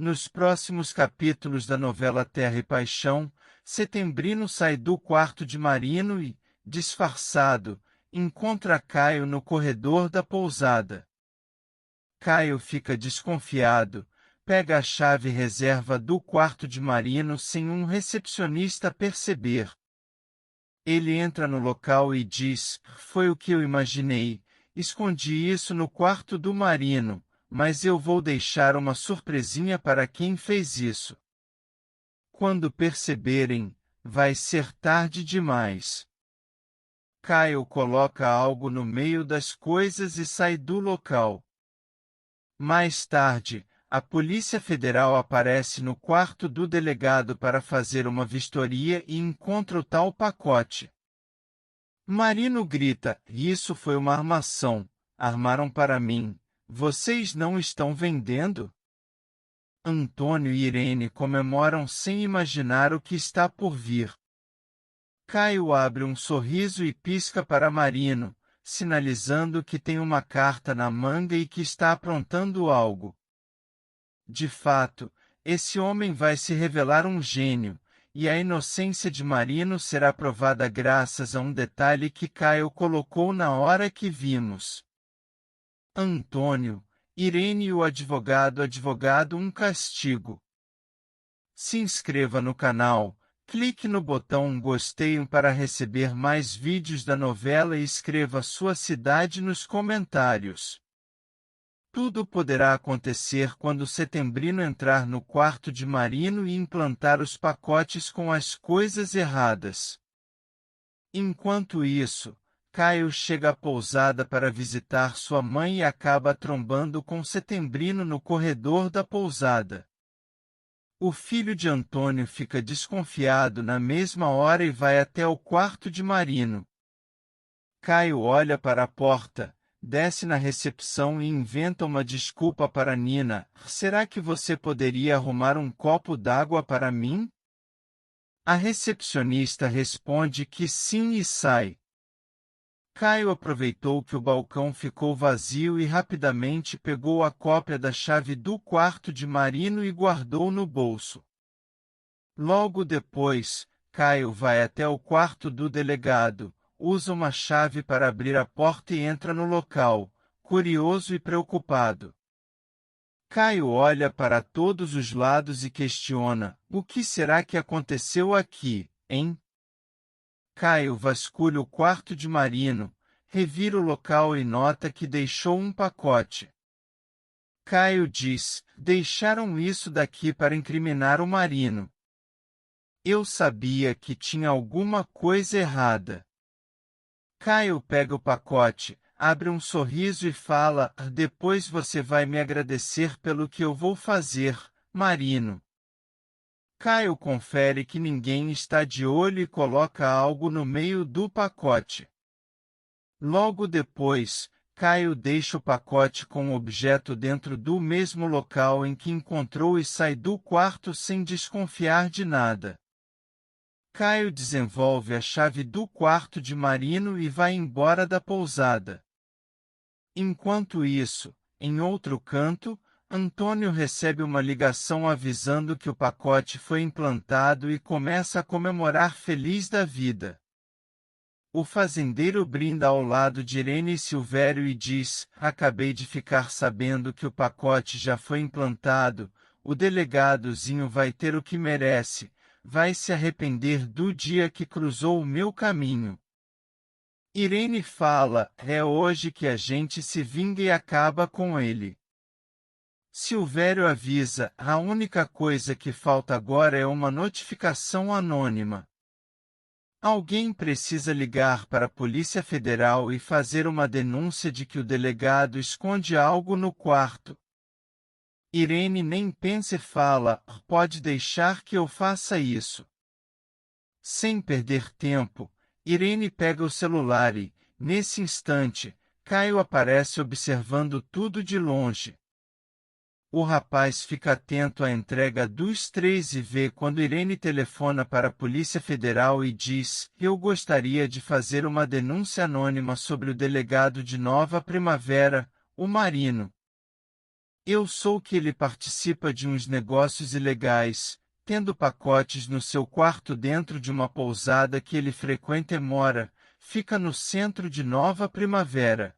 Nos próximos capítulos da novela Terra e Paixão, Setembrino sai do quarto de Marino e, disfarçado, encontra Caio no corredor da pousada. Caio fica desconfiado, pega a chave reserva do quarto de Marino sem um recepcionista perceber. Ele entra no local e diz: "Foi o que eu imaginei, escondi isso no quarto do Marino, mas eu vou deixar uma surpresinha para quem fez isso. Quando perceberem, vai ser tarde demais." Caio coloca algo no meio das coisas e sai do local. Mais tarde, a Polícia Federal aparece no quarto do delegado para fazer uma vistoria e encontra o tal pacote. Marino grita: "Isso foi uma armação, armaram para mim, vocês não estão vendendo?" Antônio e Irene comemoram sem imaginar o que está por vir. Caio abre um sorriso e pisca para Marino, sinalizando que tem uma carta na manga e que está aprontando algo. De fato, esse homem vai se revelar um gênio, e a inocência de Marino será provada graças a um detalhe que Caio colocou na hora que vimos. Antônio, Irene e o advogado um castigo. Se inscreva no canal, clique no botão gostei para receber mais vídeos da novela e escreva sua cidade nos comentários. Tudo poderá acontecer quando Setembrino entrar no quarto de Marino e implantar os pacotes com as coisas erradas. Enquanto isso, Caio chega à pousada para visitar sua mãe e acaba trombando com Setembrino no corredor da pousada. O filho de Antônio fica desconfiado na mesma hora e vai até o quarto de Marino. Caio olha para a porta, desce na recepção e inventa uma desculpa para Nina: "Será que você poderia arrumar um copo d'água para mim?" A recepcionista responde que sim e sai. Caio aproveitou que o balcão ficou vazio e rapidamente pegou a cópia da chave do quarto de Marino e guardou no bolso. Logo depois, Caio vai até o quarto do delegado, usa uma chave para abrir a porta e entra no local, curioso e preocupado. Caio olha para todos os lados e questiona: "O que será que aconteceu aqui, hein?" Caio vasculha o quarto de Marino, revira o local e nota que deixou um pacote. Caio diz: "Deixaram isso daqui para incriminar o Marino. Eu sabia que tinha alguma coisa errada." Caio pega o pacote, abre um sorriso e fala: "Depois você vai me agradecer pelo que eu vou fazer, Marino." Caio confere que ninguém está de olho e coloca algo no meio do pacote. Logo depois, Caio deixa o pacote com o objeto dentro do mesmo local em que encontrou e sai do quarto sem desconfiar de nada. Caio desenvolve a chave do quarto de Marino e vai embora da pousada. Enquanto isso, em outro canto, Antônio recebe uma ligação avisando que o pacote foi implantado e começa a comemorar feliz da vida. O fazendeiro brinda ao lado de Irene e Silvério e diz: "Acabei de ficar sabendo que o pacote já foi implantado, o delegadozinho vai ter o que merece, vai se arrepender do dia que cruzou o meu caminho." Irene fala: "É hoje que a gente se vinga e acaba com ele." Silvério avisa: "A única coisa que falta agora é uma notificação anônima. Alguém precisa ligar para a Polícia Federal e fazer uma denúncia de que o delegado esconde algo no quarto." Irene nem pensa e fala: "Pode deixar que eu faça isso." Sem perder tempo, Irene pega o celular e, nesse instante, Caio aparece observando tudo de longe. O rapaz fica atento à entrega dos três e vê quando Irene telefona para a Polícia Federal e diz: "Eu gostaria de fazer uma denúncia anônima sobre o delegado de Nova Primavera, o Marino." Eu sou que ele participa de uns negócios ilegais, tendo pacotes no seu quarto dentro de uma pousada que ele frequenta e mora, fica no centro de Nova Primavera.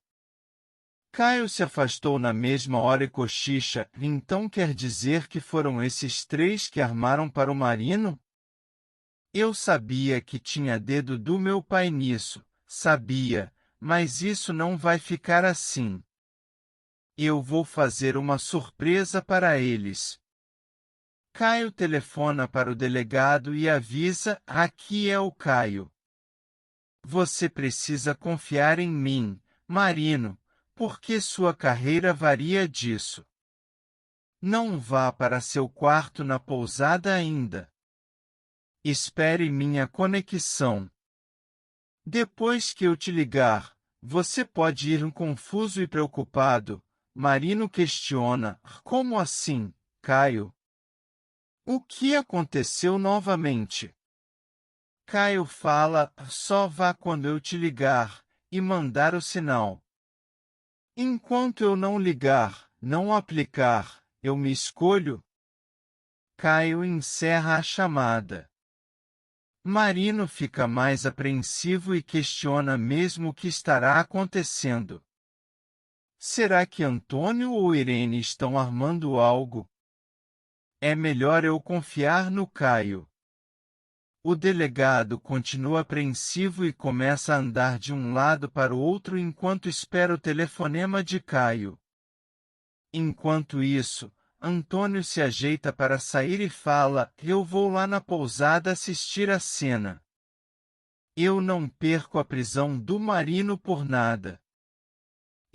Caio se afastou na mesma hora e cochicha, então quer dizer que foram esses três que armaram para o Marino? Eu sabia que tinha dedo do meu pai nisso, sabia, mas isso não vai ficar assim. Eu vou fazer uma surpresa para eles. Caio telefona para o delegado e avisa: aqui é o Caio. Você precisa confiar em mim, Marino, porque sua carreira varia disso. Não vá para seu quarto na pousada ainda. Espere minha conexão. Depois que eu te ligar, você pode ir confuso e preocupado. Marino questiona: como assim, Caio? O que aconteceu novamente? Caio fala: só vá quando eu te ligar, e mandar o sinal. Enquanto eu não ligar, não aplicar, eu me escolho. Caio encerra a chamada. Marino fica mais apreensivo e questiona mesmo o que estará acontecendo. Será que Antônio ou Irene estão armando algo? É melhor eu confiar no Caio. O delegado continua apreensivo e começa a andar de um lado para o outro enquanto espera o telefonema de Caio. Enquanto isso, Antônio se ajeita para sair e fala: eu vou lá na pousada assistir a cena. Eu não perco a prisão do Marino por nada.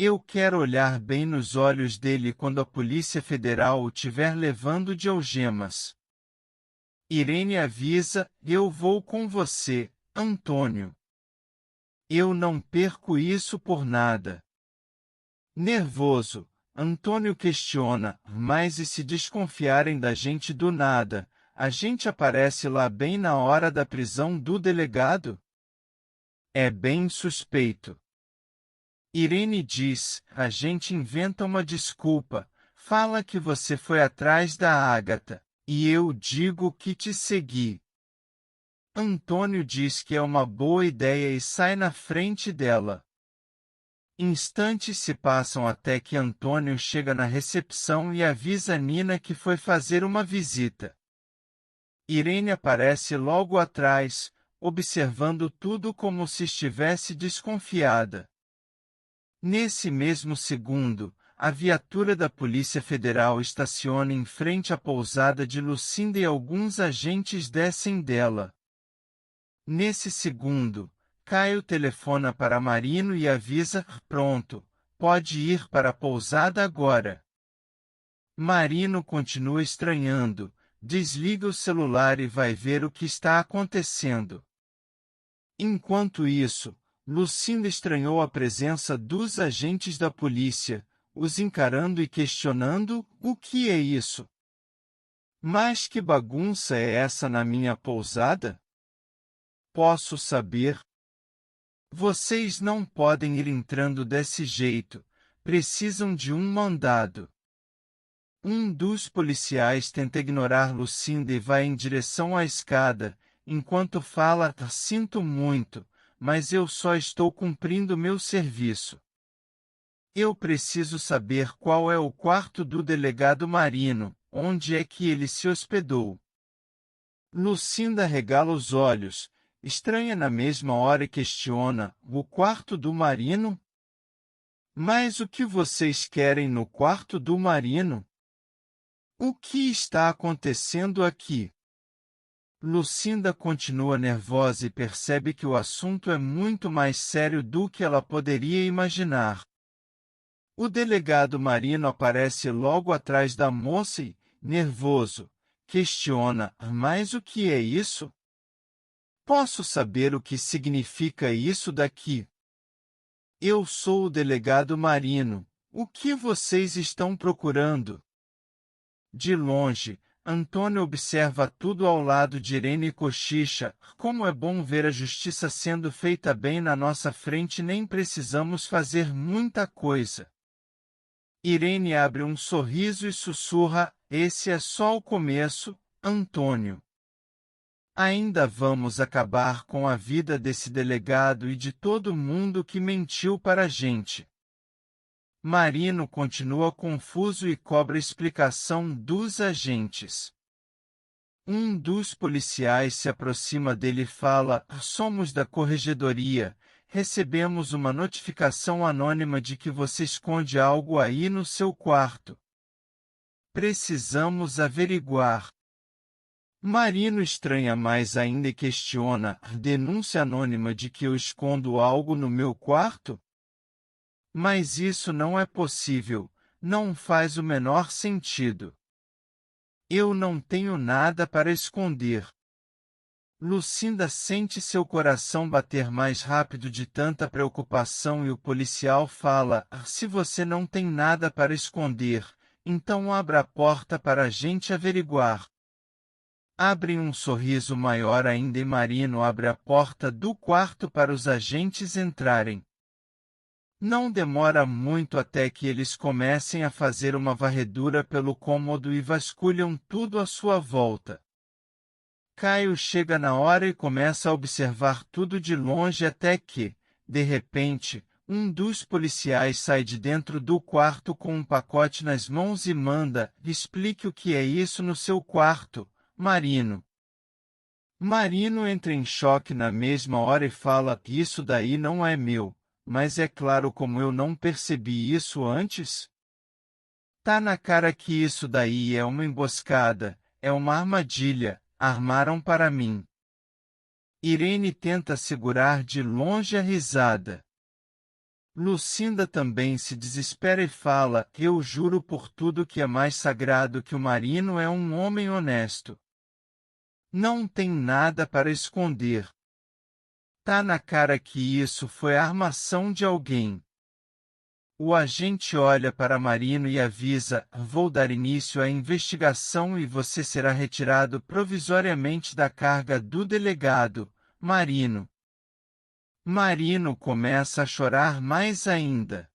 Eu quero olhar bem nos olhos dele quando a Polícia Federal o tiver levando de algemas. Irene avisa: eu vou com você, Antônio. Eu não perco isso por nada. Nervoso, Antônio questiona: mas e se desconfiarem da gente do nada, a gente aparece lá bem na hora da prisão do delegado? É bem suspeito. Irene diz: a gente inventa uma desculpa, fala que você foi atrás da Ágata, e eu digo que te segui. Antônio diz que é uma boa ideia e sai na frente dela. Instantes se passam até que Antônio chega na recepção e avisa Nina que foi fazer uma visita. Irene aparece logo atrás, observando tudo como se estivesse desconfiada. Nesse mesmo segundo, a viatura da Polícia Federal estaciona em frente à pousada de Lucinda e alguns agentes descem dela. Nesse segundo, Caio telefona para Marino e avisa: pronto, pode ir para a pousada agora. Marino continua estranhando, desliga o celular e vai ver o que está acontecendo. Enquanto isso, Lucinda estranhou a presença dos agentes da polícia, os encarando e questionando: o que é isso? Mas que bagunça é essa na minha pousada? Posso saber? Vocês não podem ir entrando desse jeito, precisam de um mandado. Um dos policiais tenta ignorar Lucinda e vai em direção à escada, enquanto fala: sinto muito, mas eu só estou cumprindo meu serviço. Eu preciso saber qual é o quarto do delegado Marino, onde é que ele se hospedou. Lucinda regala os olhos, estranha na mesma hora e questiona: o quarto do Marino? Mas o que vocês querem no quarto do Marino? O que está acontecendo aqui? Lucinda continua nervosa e percebe que o assunto é muito mais sério do que ela poderia imaginar. O delegado Marino aparece logo atrás da moça e, nervoso, questiona: mas o que é isso? Posso saber o que significa isso daqui? Eu sou o delegado Marino. O que vocês estão procurando? De longe, Antônio observa tudo ao lado de Irene e cochicha: como é bom ver a justiça sendo feita bem na nossa frente, nem precisamos fazer muita coisa. Irene abre um sorriso e sussurra: esse é só o começo, Antônio. Ainda vamos acabar com a vida desse delegado e de todo mundo que mentiu para a gente. Marino continua confuso e cobra explicação dos agentes. Um dos policiais se aproxima dele e fala: somos da corregedoria. Recebemos uma notificação anônima de que você esconde algo aí no seu quarto. Precisamos averiguar. Marino estranha mais ainda e questiona: denúncia anônima de que eu escondo algo no meu quarto? Mas isso não é possível, não faz o menor sentido. Eu não tenho nada para esconder. Lucinda sente seu coração bater mais rápido de tanta preocupação e o policial fala: se você não tem nada para esconder, então abra a porta para a gente averiguar. Abre um sorriso maior ainda e Marino abre a porta do quarto para os agentes entrarem. Não demora muito até que eles comecem a fazer uma varredura pelo cômodo e vasculham tudo à sua volta. Caio chega na hora e começa a observar tudo de longe até que, de repente, um dos policiais sai de dentro do quarto com um pacote nas mãos e manda: explique o que é isso no seu quarto, Marino. Marino entra em choque na mesma hora e fala: isso daí não é meu, mas é claro como eu não percebi isso antes. Tá na cara que isso daí é uma emboscada, é uma armadilha, armaram para mim. Irene tenta segurar de longe a risada. Lucinda também se desespera e fala: eu juro por tudo que é mais sagrado que o Marino é um homem honesto. Não tem nada para esconder. Tá na cara que isso foi a armação de alguém. O agente olha para Marino e avisa: vou dar início à investigação e você será retirado provisoriamente da carga do delegado, Marino. Marino começa a chorar mais ainda.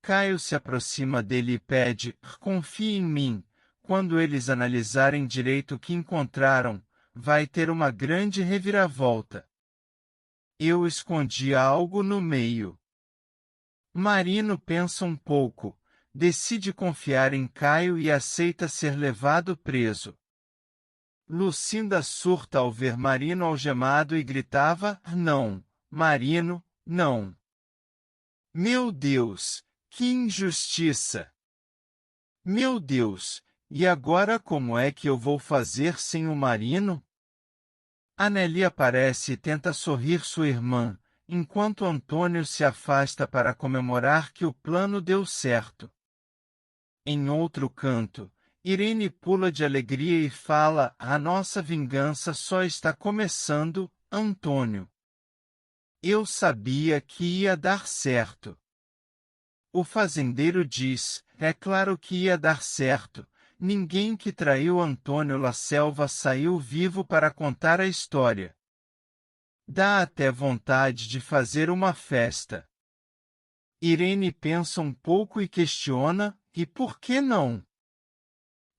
Caio se aproxima dele e pede: confie em mim. Quando eles analisarem direito o que encontraram, vai ter uma grande reviravolta. Eu escondi algo no meio. Marino pensa um pouco, decide confiar em Caio e aceita ser levado preso. Lucinda surta ao ver Marino algemado e gritava: não, Marino, não. Meu Deus, que injustiça! Meu Deus, e agora como é que eu vou fazer sem o Marino? Anneli aparece e tenta sorrir sua irmã, enquanto Antônio se afasta para comemorar que o plano deu certo. Em outro canto, Irene pula de alegria e fala: a nossa vingança só está começando, Antônio. Eu sabia que ia dar certo. O fazendeiro diz: é claro que ia dar certo. Ninguém que traiu Antônio La Selva saiu vivo para contar a história. Dá até vontade de fazer uma festa. Irene pensa um pouco e questiona: e por que não?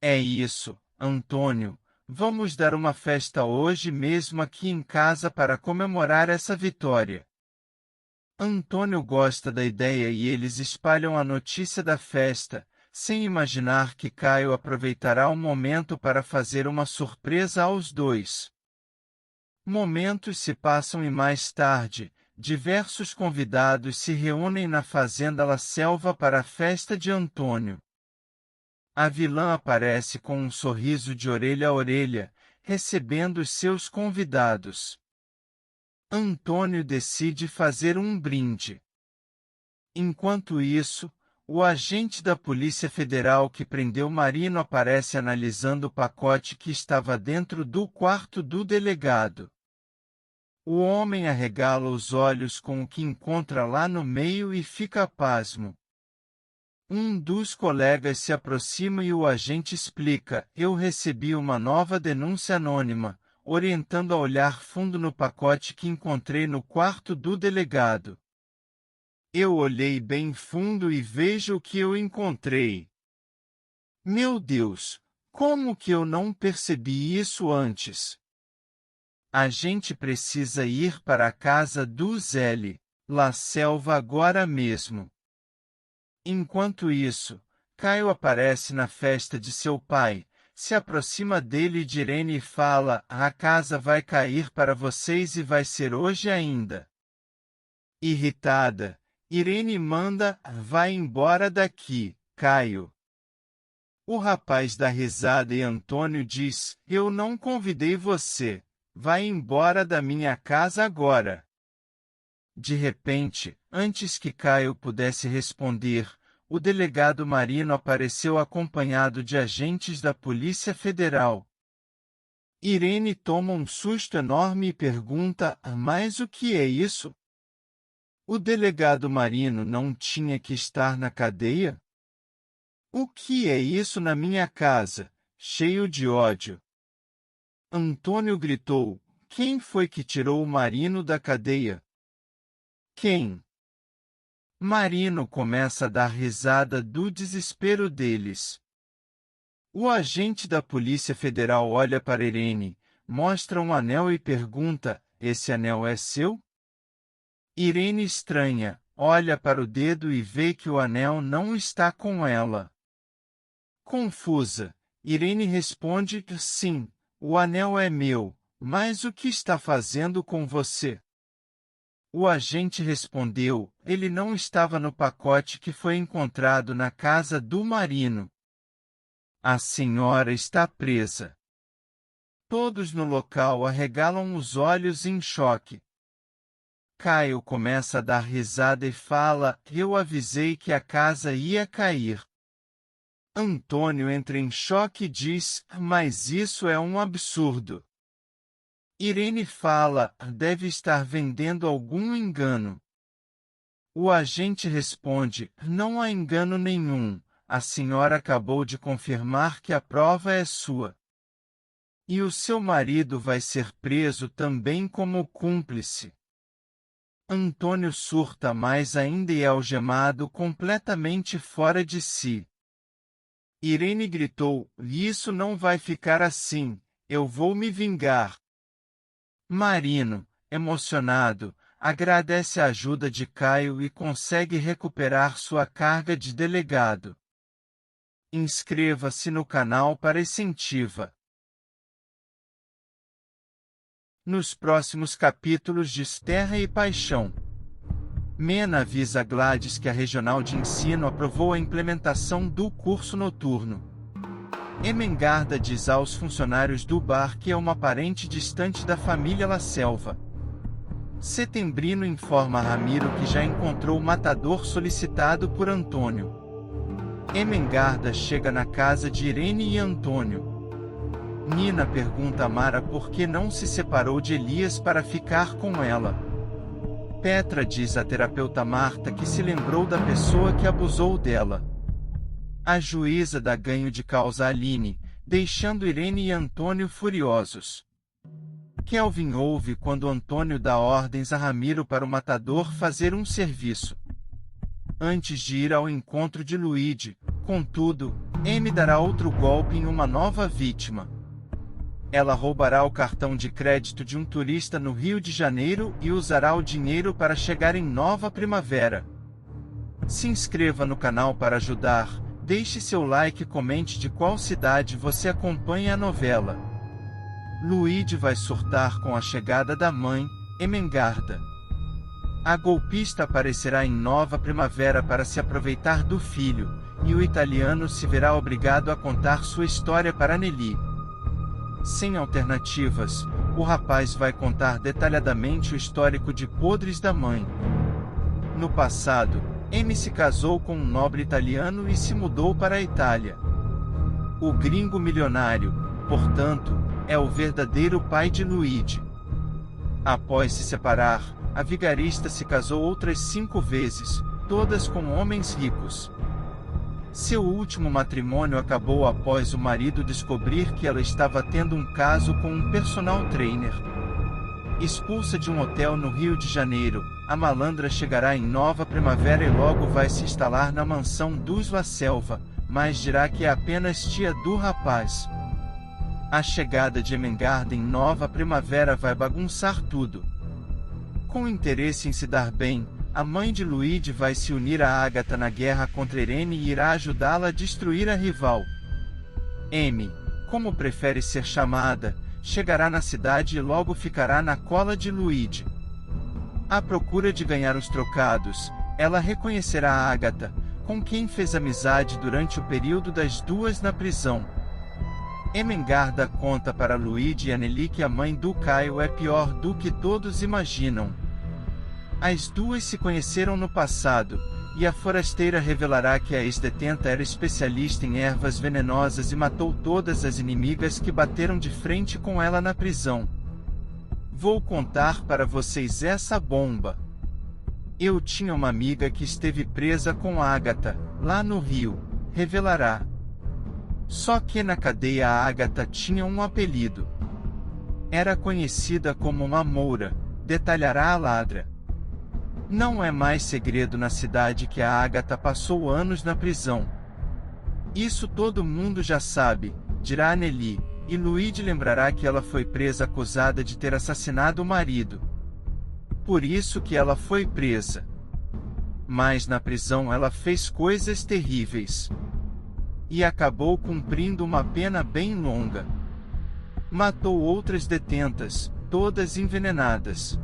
É isso, Antônio. Vamos dar uma festa hoje mesmo aqui em casa para comemorar essa vitória. Antônio gosta da ideia e eles espalham a notícia da festa, sem imaginar que Caio aproveitará o momento para fazer uma surpresa aos dois. Momentos se passam e mais tarde, diversos convidados se reúnem na fazenda La Selva para a festa de Antônio. A vilã aparece com um sorriso de orelha a orelha, recebendo os seus convidados. Antônio decide fazer um brinde. Enquanto isso, o agente da Polícia Federal que prendeu Marino aparece analisando o pacote que estava dentro do quarto do delegado. O homem arregala os olhos com o que encontra lá no meio e fica pasmo. Um dos colegas se aproxima e o agente explica: eu recebi uma nova denúncia anônima, orientando a olhar fundo no pacote que encontrei no quarto do delegado. Eu olhei bem fundo e vejo o que eu encontrei. Meu Deus, como que eu não percebi isso antes? A gente precisa ir para a casa do Zé La Selva agora mesmo. Enquanto isso, Caio aparece na festa de seu pai, se aproxima dele de Irene e fala: a casa vai cair para vocês e vai ser hoje ainda. Irritada, Irene manda: vai embora daqui, Caio. O rapaz dá risada e Antônio diz: eu não convidei você, vai embora da minha casa agora. De repente, antes que Caio pudesse responder, o delegado Marino apareceu acompanhado de agentes da Polícia Federal. Irene toma um susto enorme e pergunta: mas o que é isso? O delegado Marino não tinha que estar na cadeia? O que é isso na minha casa? Cheio de ódio. Antônio gritou: quem foi que tirou o Marino da cadeia? Quem? Marino começa a dar risada do desespero deles. O agente da Polícia Federal olha para Irene, mostra um anel e pergunta: esse anel é seu? Irene estranha, olha para o dedo e vê que o anel não está com ela. Confusa, Irene responde: sim, o anel é meu, mas o que está fazendo com você? O agente respondeu: ele não estava no pacote que foi encontrado na casa do Marino. A senhora está presa. Todos no local arregalam os olhos em choque. Caio começa a dar risada e fala: eu avisei que a casa ia cair. Antônio entra em choque e diz: mas isso é um absurdo. Irene fala: deve estar vendendo algum engano. O agente responde: não há engano nenhum, a senhora acabou de confirmar que a prova é sua. E o seu marido vai ser preso também como cúmplice. Antônio surta mais ainda e é algemado completamente fora de si. Irene gritou: isso não vai ficar assim, eu vou me vingar. Marino, emocionado, agradece a ajuda de Caio e consegue recuperar sua carga de delegado. Inscreva-se no canal para incentivar. Nos próximos capítulos de Terra e Paixão, Mena avisa Gladys que a regional de ensino aprovou a implementação do curso noturno. Emengarda diz aos funcionários do bar que é uma parente distante da família La Selva. Setembrino informa Ramiro que já encontrou o matador solicitado por Antônio. Emengarda chega na casa de Irene e Antônio. Nina pergunta a Mara por que não se separou de Elias para ficar com ela. Petra diz à terapeuta Marta que se lembrou da pessoa que abusou dela. A juíza dá ganho de causa a Aline, deixando Irene e Antônio furiosos. Kelvin ouve quando Antônio dá ordens a Ramiro para o matador fazer um serviço. Antes de ir ao encontro de Luigi, contudo, Amy dará outro golpe em uma nova vítima. Ela roubará o cartão de crédito de um turista no Rio de Janeiro e usará o dinheiro para chegar em Nova Primavera. Se inscreva no canal para ajudar. Deixe seu like e comente de qual cidade você acompanha a novela. Luigi vai surtar com a chegada da mãe, Emengarda. A golpista aparecerá em Nova Primavera para se aproveitar do filho, e o italiano se verá obrigado a contar sua história para Nelly. Sem alternativas, o rapaz vai contar detalhadamente o histórico de podres da mãe. No passado, Amy se casou com um nobre italiano e se mudou para a Itália. O gringo milionário, portanto, é o verdadeiro pai de Luigi. Após se separar, a vigarista se casou outras 5 vezes, todas com homens ricos. Seu último matrimônio acabou após o marido descobrir que ela estava tendo um caso com um personal trainer. Expulsa de um hotel no Rio de Janeiro, a malandra chegará em Nova Primavera e logo vai se instalar na mansão dos La Selva, mas dirá que é apenas tia do rapaz. A chegada de Ermengarda em Nova Primavera vai bagunçar tudo. Com interesse em se dar bem, a mãe de Luigi vai se unir a Agatha na guerra contra Irene e irá ajudá-la a destruir a rival. Amy, como prefere ser chamada, chegará na cidade e logo ficará na cola de Luigi. À procura de ganhar os trocados, ela reconhecerá a Agatha, com quem fez amizade durante o período das duas na prisão. Ermengarda conta para Luigi e Anneli que a mãe do Caio é pior do que todos imaginam. As duas se conheceram no passado, e a forasteira revelará que a ex-detenta era especialista em ervas venenosas e matou todas as inimigas que bateram de frente com ela na prisão. Vou contar para vocês essa bomba. Eu tinha uma amiga que esteve presa com Agatha, lá no Rio, revelará. Só que na cadeia a Agatha tinha um apelido. Era conhecida como uma moura, detalhará a ladra. Não é mais segredo na cidade que a Agatha passou anos na prisão. Isso todo mundo já sabe, dirá Anneli, e Luigi lembrará que ela foi presa acusada de ter assassinado o marido. Por isso que ela foi presa. Mas na prisão ela fez coisas terríveis. E acabou cumprindo uma pena bem longa. Matou outras detentas, todas envenenadas.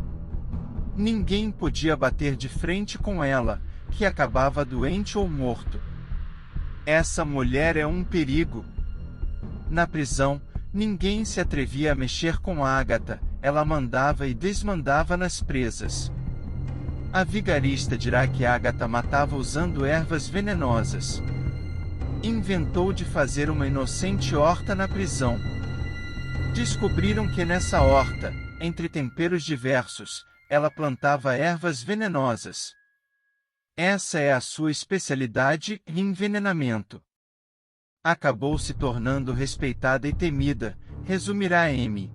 Ninguém podia bater de frente com ela, que acabava doente ou morto. Essa mulher é um perigo. Na prisão, ninguém se atrevia a mexer com Agatha, ela mandava e desmandava nas presas. A vigarista dirá que Agatha matava usando ervas venenosas. Inventou de fazer uma inocente horta na prisão. Descobriram que nessa horta, entre temperos diversos, ela plantava ervas venenosas. Essa é a sua especialidade em envenenamento. Acabou se tornando respeitada e temida, resumirá Amy.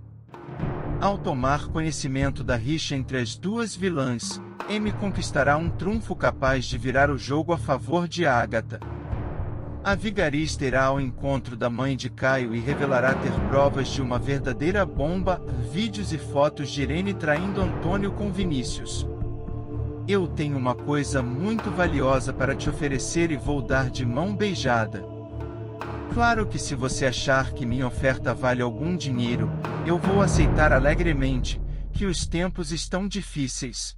Ao tomar conhecimento da rixa entre as duas vilãs, Amy conquistará um trunfo capaz de virar o jogo a favor de Agatha. A vigarista irá ao encontro da mãe de Caio e revelará ter provas de uma verdadeira bomba, vídeos e fotos de Irene traindo Antônio com Vinícius. Eu tenho uma coisa muito valiosa para te oferecer e vou dar de mão beijada. Claro que se você achar que minha oferta vale algum dinheiro, eu vou aceitar alegremente, que os tempos estão difíceis.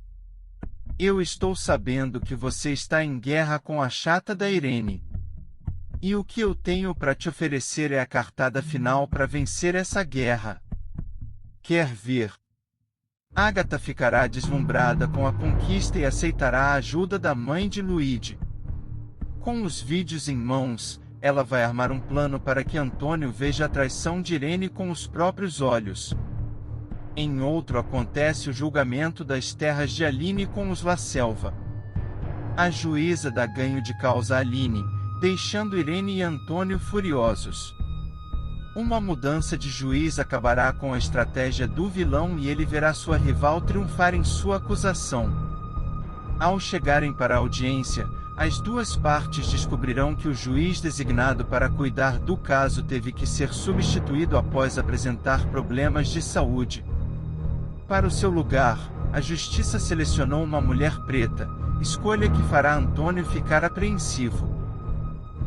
Eu estou sabendo que você está em guerra com a chata da Irene. E o que eu tenho para te oferecer é a cartada final para vencer essa guerra. Quer ver? Agatha ficará deslumbrada com a conquista e aceitará a ajuda da mãe de Luigi. Com os vídeos em mãos, ela vai armar um plano para que Antônio veja a traição de Irene com os próprios olhos. Em outro acontece o julgamento das terras de Aline com os La Selva. A juíza dá ganho de causa a Aline, deixando Irene e Antônio furiosos. Uma mudança de juiz acabará com a estratégia do vilão e ele verá sua rival triunfar em sua acusação. Ao chegarem para a audiência, as duas partes descobrirão que o juiz designado para cuidar do caso teve que ser substituído após apresentar problemas de saúde. Para o seu lugar, a justiça selecionou uma mulher preta, escolha que fará Antônio ficar apreensivo.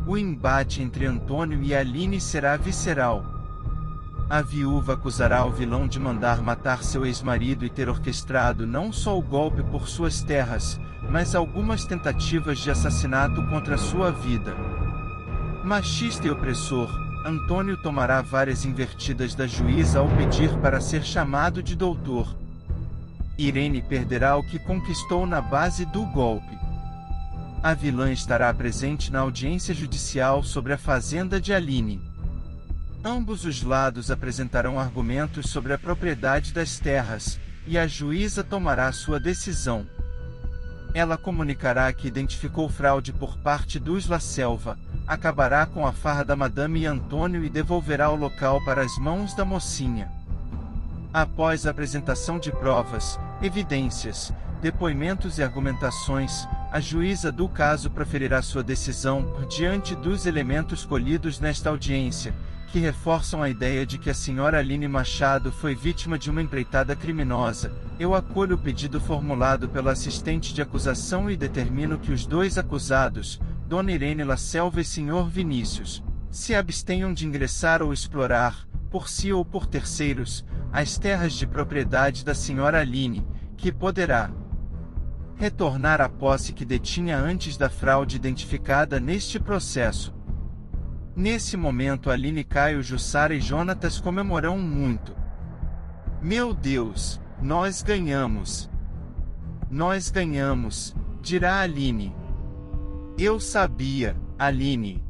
O embate entre Antônio e Aline será visceral. A viúva acusará o vilão de mandar matar seu ex-marido e ter orquestrado não só o golpe por suas terras, mas algumas tentativas de assassinato contra sua vida. Machista e opressor, Antônio tomará várias invertidas da juíza ao pedir para ser chamado de doutor. Irene perderá o que conquistou na base do golpe. A vilã estará presente na audiência judicial sobre a fazenda de Aline. Ambos os lados apresentarão argumentos sobre a propriedade das terras, e a juíza tomará sua decisão. Ela comunicará que identificou fraude por parte dos La Selva, acabará com a farra da Madame e Antônio e devolverá o local para as mãos da mocinha. Após a apresentação de provas, evidências, depoimentos e argumentações, a juíza do caso proferirá sua decisão diante dos elementos colhidos nesta audiência, que reforçam a ideia de que a senhora Aline Machado foi vítima de uma empreitada criminosa. Eu acolho o pedido formulado pela assistente de acusação e determino que os dois acusados, Dona Irene La Selva e Sr. Vinícius, se abstenham de ingressar ou explorar, por si ou por terceiros, as terras de propriedade da senhora Aline, que poderá retornar à posse que detinha antes da fraude identificada neste processo. Nesse momento Aline, Caio, Jussara e Jonatas comemoram muito. Meu Deus, nós ganhamos! Nós ganhamos, dirá Aline. Eu sabia, Aline.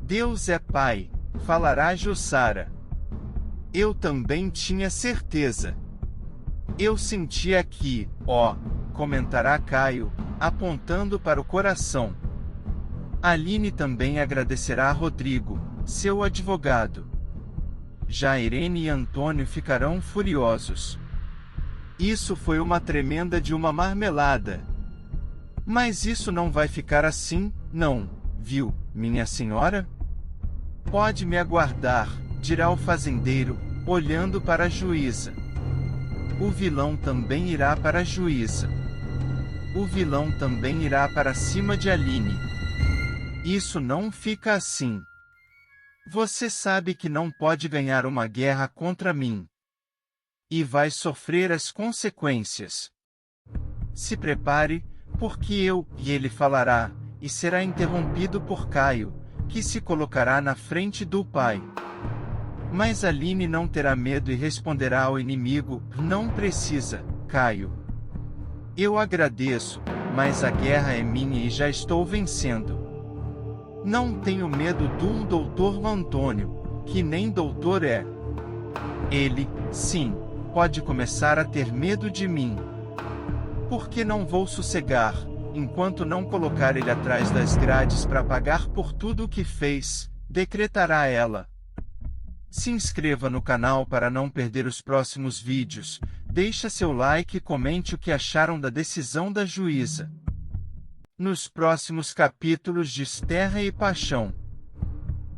Deus é pai, falará Jussara. Eu também tinha certeza. Eu sentia que, ó, comentará Caio, apontando para o coração. Aline também agradecerá a Rodrigo, seu advogado. Já Irene e Antônio ficarão furiosos. Isso foi uma tremenda de uma marmelada. Mas isso não vai ficar assim, não, viu, minha senhora? Pode me aguardar, dirá o fazendeiro, olhando para a juíza. O vilão também irá para a juíza. O vilão também irá para cima de Aline. Isso não fica assim. Você sabe que não pode ganhar uma guerra contra mim. E vai sofrer as consequências. Se prepare, porque e ele falará, e será interrompido por Caio, que se colocará na frente do pai. Mas Aline não terá medo e responderá ao inimigo, não precisa, Caio. Eu agradeço, mas a guerra é minha e já estou vencendo. Não tenho medo do doutor Antônio, que nem doutor é. Ele, sim, pode começar a ter medo de mim. Porque não vou sossegar, enquanto não colocar ele atrás das grades para pagar por tudo o que fez, decretará ela. Se inscreva no canal para não perder os próximos vídeos, deixa seu like e comente o que acharam da decisão da juíza. Nos próximos capítulos de Terra e Paixão,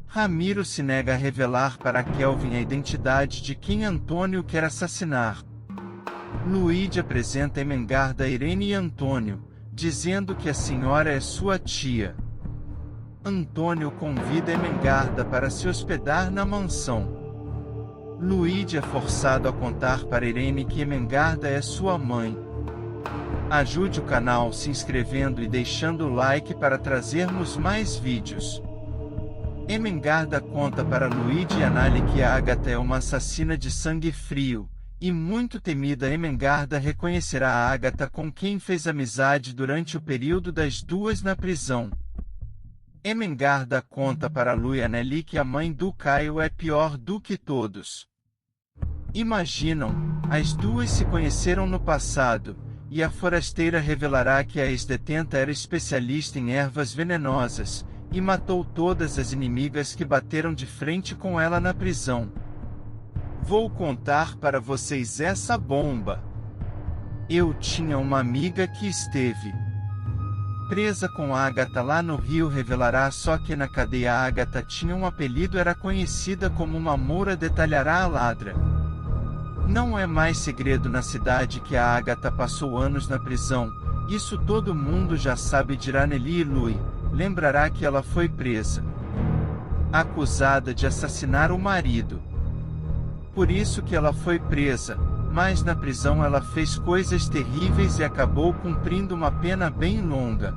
Ramiro se nega a revelar para Kelvin a identidade de quem Antônio quer assassinar. Luíde apresenta Emengarda a Irene e Antônio, dizendo que a senhora é sua tia. Antônio convida Emengarda para se hospedar na mansão. Luíde é forçado a contar para Irene que Emengarda é sua mãe. Ajude o canal se inscrevendo e deixando o like para trazermos mais vídeos. Emengarda conta para Luíde e Anali que a Ágata é uma assassina de sangue frio, e muito temida. Emengarda reconhecerá a Ágata com quem fez amizade durante o período das duas na prisão. Emengarda conta para Lu e Anali que a mãe do Caio é pior do que todos. Imaginam, as duas se conheceram no passado, e a forasteira revelará que a ex-detenta era especialista em ervas venenosas, e matou todas as inimigas que bateram de frente com ela na prisão. Vou contar para vocês essa bomba. Eu tinha uma amiga que esteve presa com Ágata lá no Rio. Revelará só que na cadeia a Ágata tinha um apelido, era conhecida como uma Moura. Detalhará a ladra. Não é mais segredo na cidade que a Ágata passou anos na prisão, isso todo mundo já sabe, dirá Nelly e Lui. Lembrará que ela foi presa, acusada de assassinar o marido. Por isso que ela foi presa, mas na prisão ela fez coisas terríveis e acabou cumprindo uma pena bem longa.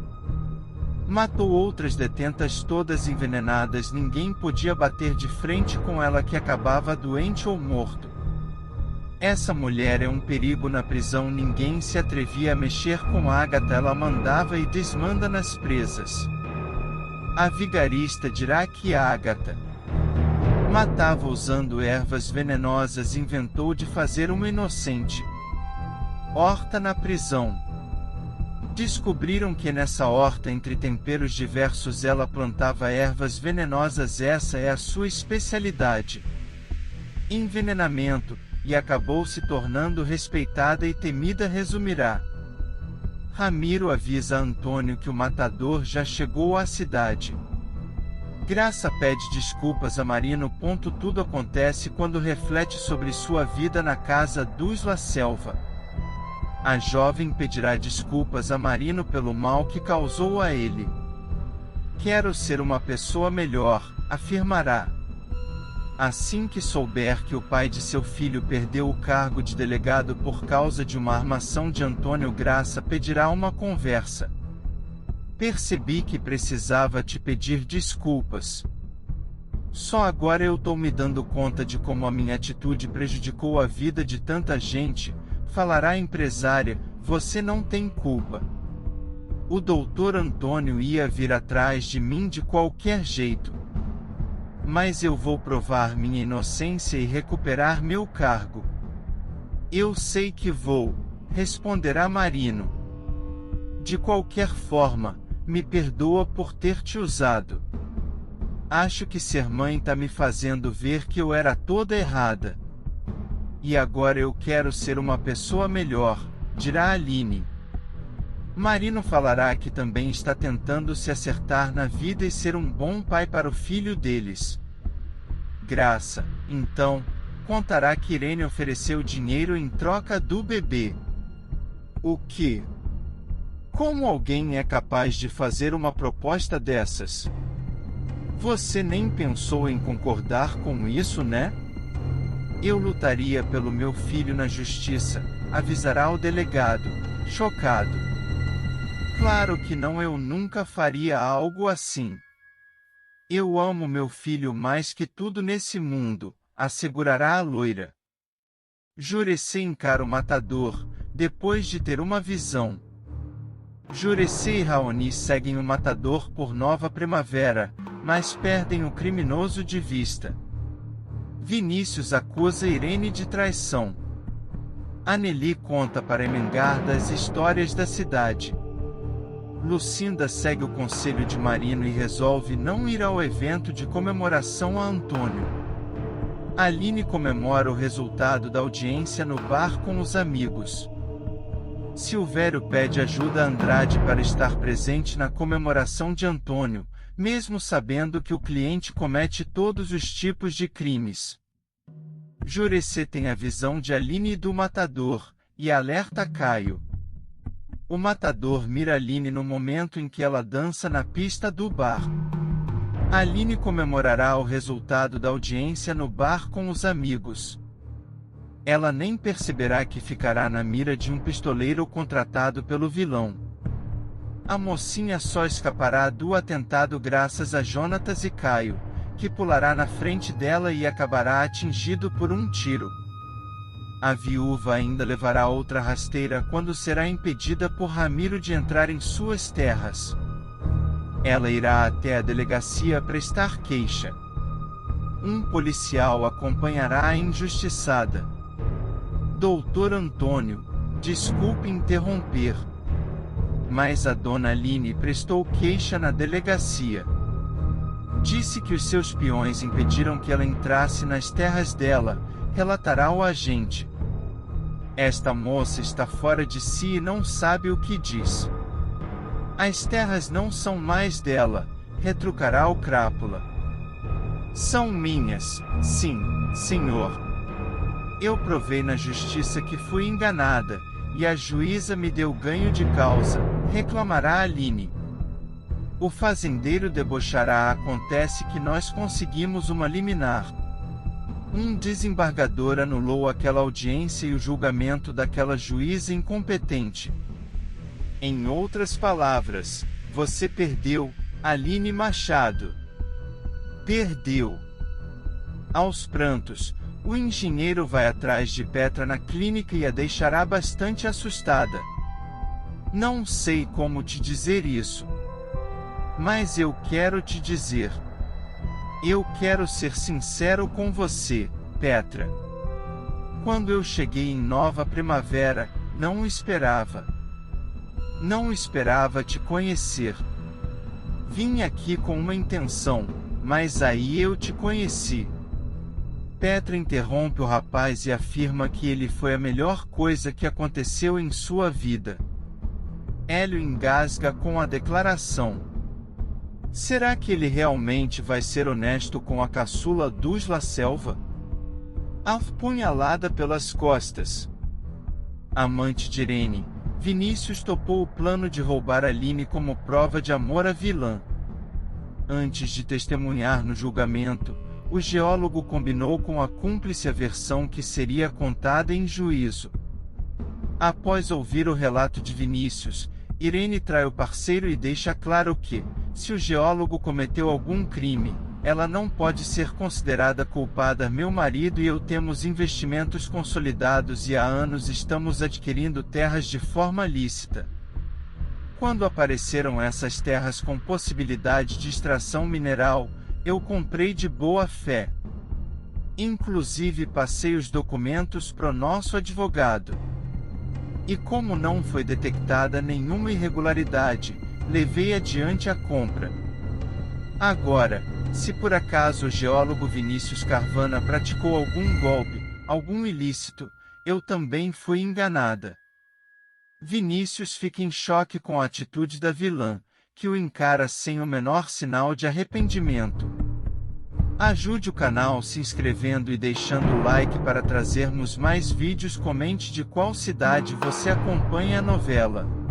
Matou outras detentas todas envenenadas. Ninguém podia bater de frente com ela, que acabava doente ou morto. Essa mulher é um perigo na prisão. Ninguém se atrevia a mexer com Ágata. Ela mandava e desmanda nas presas. A vigarista dirá que Ágata matava usando ervas venenosas. Inventou de fazer uma inocente horta na prisão. Descobriram que nessa horta, entre temperos diversos, ela plantava ervas venenosas. Essa é a sua especialidade. Envenenamento. e acabou se tornando respeitada e temida. Resumirá. Ramiro avisa Antônio que o matador já chegou à cidade. Graça pede desculpas a Marino. Tudo acontece quando reflete sobre sua vida na casa dos La Selva. A jovem pedirá desculpas a Marino pelo mal que causou a ele. Quero ser uma pessoa melhor, afirmará. Assim que souber que o pai de seu filho perdeu o cargo de delegado por causa de uma armação de Antônio, Graça pedirá uma conversa. Percebi que precisava te pedir desculpas. Só agora eu tô me dando conta de como a minha atitude prejudicou a vida de tanta gente, falará a empresária. Você não tem culpa. O doutor Antônio ia vir atrás de mim de qualquer jeito. Mas eu vou provar minha inocência e recuperar meu cargo. Eu sei que vou, responderá Marino. De qualquer forma, me perdoa por ter te usado. Acho que ser mãe tá me fazendo ver que eu era toda errada. E agora eu quero ser uma pessoa melhor, dirá Aline. Marino falará que também está tentando se acertar na vida e ser um bom pai para o filho deles. Graça, então, contará que Irene ofereceu dinheiro em troca do bebê. O que? Como alguém é capaz de fazer uma proposta dessas? Você nem pensou em concordar com isso, né? Eu lutaria pelo meu filho na justiça, avisará o delegado, chocado. Claro que não, eu nunca faria algo assim. Eu amo meu filho mais que tudo nesse mundo, assegurará a loira. Jurecê encara o matador, depois de ter uma visão. Jurecê e Raoni seguem o matador por Nova Primavera, mas perdem o criminoso de vista. Vinícius acusa Irene de traição. Anneli conta para Emengar das histórias da cidade. Lucinda segue o conselho de Marino e resolve não ir ao evento de comemoração a Antônio. Aline comemora o resultado da audiência no bar com os amigos. Silvério pede ajuda a Andrade para estar presente na comemoração de Antônio, mesmo sabendo que o cliente comete todos os tipos de crimes. Jurecê tem a visão de Aline e do matador, e alerta Caio. O matador mira Aline no momento em que ela dança na pista do bar. Aline comemorará o resultado da audiência no bar com os amigos. Ela nem perceberá que ficará na mira de um pistoleiro contratado pelo vilão. A mocinha só escapará do atentado graças a Jonatas e Caio, que pulará na frente dela e acabará atingido por um tiro. A viúva ainda levará outra rasteira quando será impedida por Ramiro de entrar em suas terras. Ela irá até a delegacia prestar queixa. Um policial acompanhará a injustiçada. Doutor Antônio, desculpe interromper. Mas a dona Aline prestou queixa na delegacia. Disse que os seus peões impediram que ela entrasse nas terras dela, relatará o agente. Esta moça está fora de si e não sabe o que diz. As terras não são mais dela, retrucará o crápula. São minhas, sim, senhor. Eu provei na justiça que fui enganada, e a juíza me deu ganho de causa, reclamará Aline. O fazendeiro debochará. Acontece que nós conseguimos uma liminar. Um desembargador anulou aquela audiência e o julgamento daquela juíza incompetente. Em outras palavras, você perdeu, Aline Machado. Perdeu. Aos prantos, o engenheiro vai atrás de Petra na clínica e a deixará bastante assustada. Não sei como te dizer isso. Mas eu quero te dizer. Eu quero ser sincero com você, Petra. Quando eu cheguei em Nova Primavera, não esperava. Não esperava te conhecer. Vim aqui com uma intenção, mas aí eu te conheci. Petra interrompe o rapaz e afirma que ele foi a melhor coisa que aconteceu em sua vida. Hélio engasga com a declaração. Será que ele realmente vai ser honesto com a caçula Dusla Selva? Apunhalada pelas costas. Amante de Irene, Vinícius topou o plano de roubar Aline como prova de amor à vilã. Antes de testemunhar no julgamento, o geólogo combinou com a cúmplice a versão que seria contada em juízo. Após ouvir o relato de Vinícius, Irene trai o parceiro e deixa claro que, se o geólogo cometeu algum crime, ela não pode ser considerada culpada. Meu marido e eu temos investimentos consolidados e há anos estamos adquirindo terras de forma lícita. Quando apareceram essas terras com possibilidade de extração mineral, eu comprei de boa fé. Inclusive passei os documentos pro nosso advogado. E como não foi detectada nenhuma irregularidade, levei adiante a compra. Agora, se por acaso o geólogo Vinícius Carvana praticou algum golpe, algum ilícito, eu também fui enganada. Vinícius fica em choque com a atitude da vilã, que o encara sem o menor sinal de arrependimento. Ajude o canal se inscrevendo e deixando o like para trazermos mais vídeos. Comente de qual cidade você acompanha a novela.